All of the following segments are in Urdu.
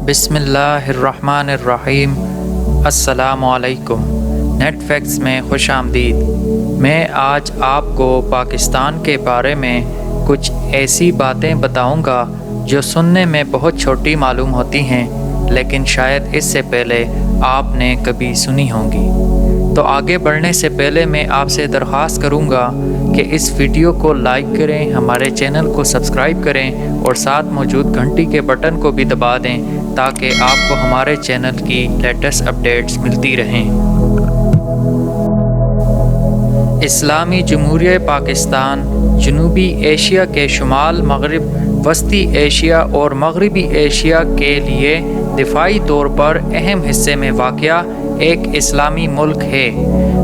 بسم اللہ الرحمن الرحیم۔ السلام علیکم۔ نیٹ فیکٹس میں خوش آمدید۔ میں آج آپ کو پاکستان کے بارے میں کچھ ایسی باتیں بتاؤں گا جو سننے میں بہت چھوٹی معلوم ہوتی ہیں، لیکن شاید اس سے پہلے آپ نے کبھی سنی ہوں گی۔ تو آگے بڑھنے سے پہلے میں آپ سے درخواست کروں گا کہ اس ویڈیو کو لائک کریں، ہمارے چینل کو سبسکرائب کریں اور ساتھ موجود گھنٹی کے بٹن کو بھی دبا دیں تاکہ آپ کو ہمارے چینل کی لیٹسٹ اپڈیٹس ملتی رہیں۔ اسلامی جمہوریہ پاکستان جنوبی ایشیا کے شمال مغرب، وسطی ایشیا اور مغربی ایشیا کے لیے دفاعی طور پر اہم حصے میں واقع ایک اسلامی ملک ہے۔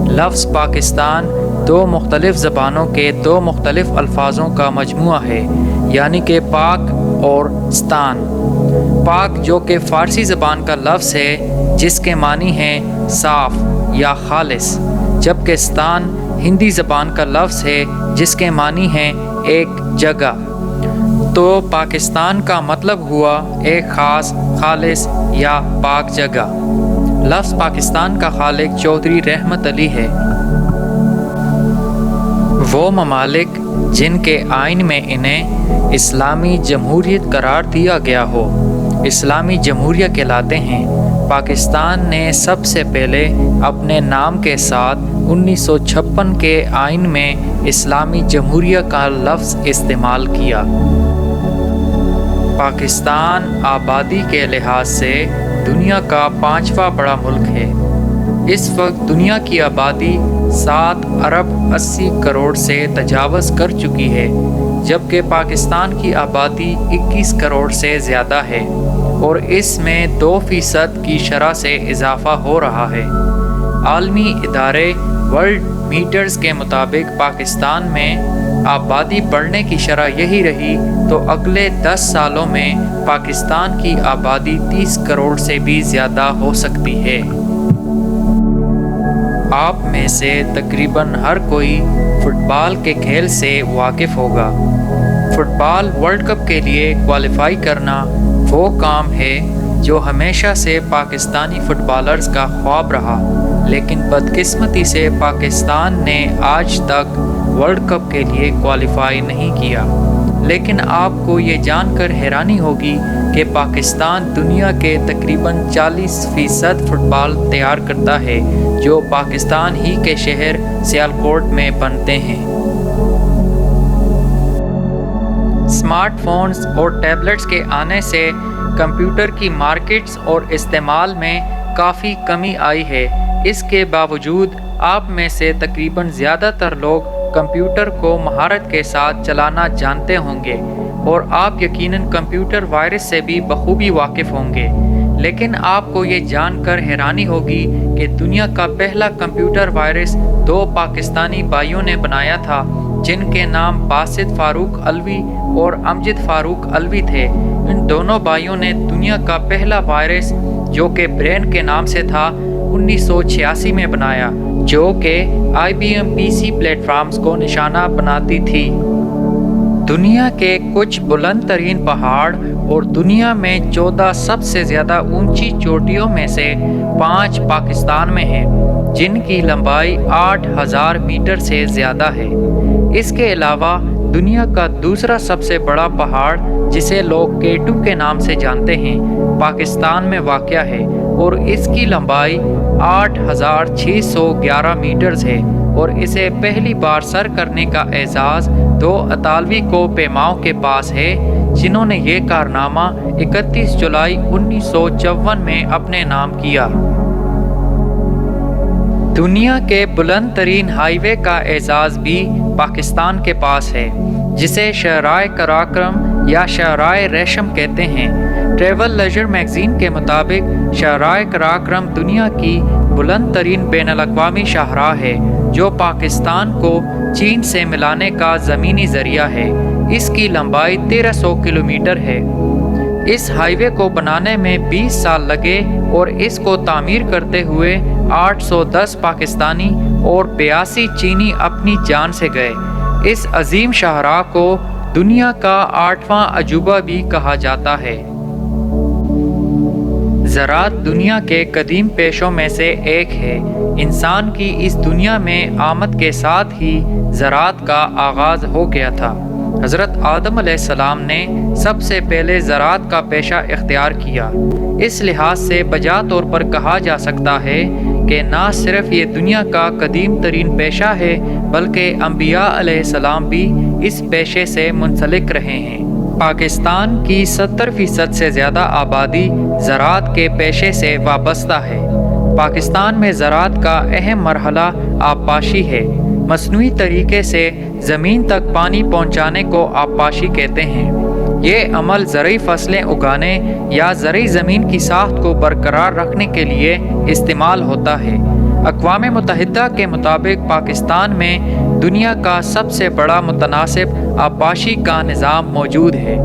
لفظ پاکستان دو مختلف زبانوں کے دو مختلف الفاظوں کا مجموعہ ہے، یعنی کہ پاک اور ستان۔ پاک جو کہ فارسی زبان کا لفظ ہے جس کے معنی ہیں صاف یا خالص، جبکہ ستان ہندی زبان کا لفظ ہے جس کے معنی ہیں ایک جگہ۔ تو پاکستان کا مطلب ہوا ایک خاص، خالص یا پاک جگہ۔ لفظ پاکستان کا خالق چودھری رحمت علی ہے۔ وہ ممالک جن کے آئین میں انہیں اسلامی جمہوریت قرار دیا گیا ہو اسلامی جمہوریہ کہلاتے ہیں۔ پاکستان نے سب سے پہلے اپنے نام کے ساتھ 1956 کے آئین میں اسلامی جمہوریہ کا لفظ استعمال کیا۔ پاکستان آبادی کے لحاظ سے دنیا کا 5واں بڑا ملک ہے۔ اس وقت دنیا کی آبادی 7 ارب 80 کروڑ سے تجاوز کر چکی ہے، جبکہ پاکستان کی آبادی 21 کروڑ سے زیادہ ہے اور اس میں 2% کی شرح سے اضافہ ہو رہا ہے۔ عالمی ادارے ورلڈ میٹرز کے مطابق پاکستان میں آبادی بڑھنے کی شرح یہی رہی تو اگلے 10 سالوں میں پاکستان کی آبادی 30 کروڑ سے بھی زیادہ ہو سکتی ہے۔ آپ میں سے تقریباً ہر کوئی فٹ بال کے کھیل سے واقف ہوگا۔ فٹ بال ورلڈ کپ کے لیے کوالیفائی کرنا وہ کام ہے جو ہمیشہ سے پاکستانی فٹ بالرز کا خواب رہا، لیکن بدقسمتی سے پاکستان نے آج تک ورلڈ کپ کے لیے کوالیفائی نہیں کیا۔ لیکن آپ کو یہ جان کر حیرانی ہوگی کہ پاکستان دنیا کے تقریباً 40% فٹ بال تیار کرتا ہے جو پاکستان ہی کے شہر سیالکوٹ میں بنتے ہیں۔ اسمارٹ فونز اور ٹیبلٹس کے آنے سے کمپیوٹر کی مارکیٹس اور استعمال میں کافی کمی آئی ہے۔ اس کے باوجود آپ میں سے تقریباً زیادہ تر لوگ کمپیوٹر کو مہارت کے ساتھ چلانا جانتے ہوں گے اور آپ یقیناً کمپیوٹر وائرس سے بھی بخوبی واقف ہوں گے۔ لیکن آپ کو یہ جان کر حیرانی ہوگی کہ دنیا کا پہلا کمپیوٹر وائرس 2 پاکستانی بھائیوں نے بنایا تھا جن کے نام باسط فاروق علوی اور امجد فاروق علوی تھے۔ ان دونوں بھائیوں نے دنیا کا پہلا وائرس جو کہ برین کے نام سے تھا 1986 میں بنایا، جو کہ IBM PC پلیٹ فارمز کو نشانہ بناتی تھی۔ دنیا کے کچھ بلند ترین پہاڑ اور دنیا میں 14 سب سے زیادہ اونچی چوٹیوں میں سے 5 پاکستان میں ہیں، جن کی لمبائی 8000 میٹر سے زیادہ ہے۔ اس کے علاوہ دنیا کا دوسرا سب سے بڑا پہاڑ جسے لوگ K2 کے نام سے جانتے ہیں، پاکستان میں واقع ہے اور اس کی لمبائی 8611 میٹرز ہے اور اسے پہلی بار سر کرنے کا اعزاز 2 اطالوی کو پیماؤ کے پاس ہے جنہوں نے یہ کارنامہ 31 جولائی 1954 میں اپنے نام کیا۔ دنیا کے بلند ترین ہائی وے کا اعزاز بھی پاکستان کے پاس ہے، جسے شاہراہ قراقرم یا شاہراہ ریشم کہتے ہیں۔ ٹریول لیجر میگزین کے مطابق شاہراہ قراقرم دنیا کی بلند ترین بین الاقوامی شاہراہ ہے جو پاکستان کو چین سے ملانے کا زمینی ذریعہ ہے۔ اس کی لمبائی 1300 کلومیٹر ہے۔ اس ہائی وے کو بنانے میں 20 سال لگے اور اس کو تعمیر کرتے ہوئے 810 پاکستانی اور 82 چینی اپنی جان سے گئے۔ اس عظیم شاہراہ کو دنیا کا 8واں عجوبہ بھی کہا جاتا ہے۔ زراعت دنیا کے قدیم پیشوں میں سے ایک ہے۔ انسان کی اس دنیا میں آمد کے ساتھ ہی زراعت کا آغاز ہو گیا تھا۔ حضرت آدم علیہ السلام نے سب سے پہلے زراعت کا پیشہ اختیار کیا۔ اس لحاظ سے بجا طور پر کہا جا سکتا ہے کہ نہ صرف یہ دنیا کا قدیم ترین پیشہ ہے بلکہ انبیاء علیہ السلام بھی اس پیشے سے منسلک رہے ہیں۔ پاکستان کی 70% سے زیادہ آبادی زراعت کے پیشے سے وابستہ ہے۔ پاکستان میں زراعت کا اہم مرحلہ آبپاشی ہے۔ مصنوعی طریقے سے زمین تک پانی پہنچانے کو آبپاشی کہتے ہیں۔ یہ عمل زرعی فصلیں اگانے یا زرعی زمین کی ساخت کو برقرار رکھنے کے لیے استعمال ہوتا ہے۔ اقوام متحدہ کے مطابق پاکستان میں دنیا کا سب سے بڑا متناسب آبپاشی کا نظام موجود ہے۔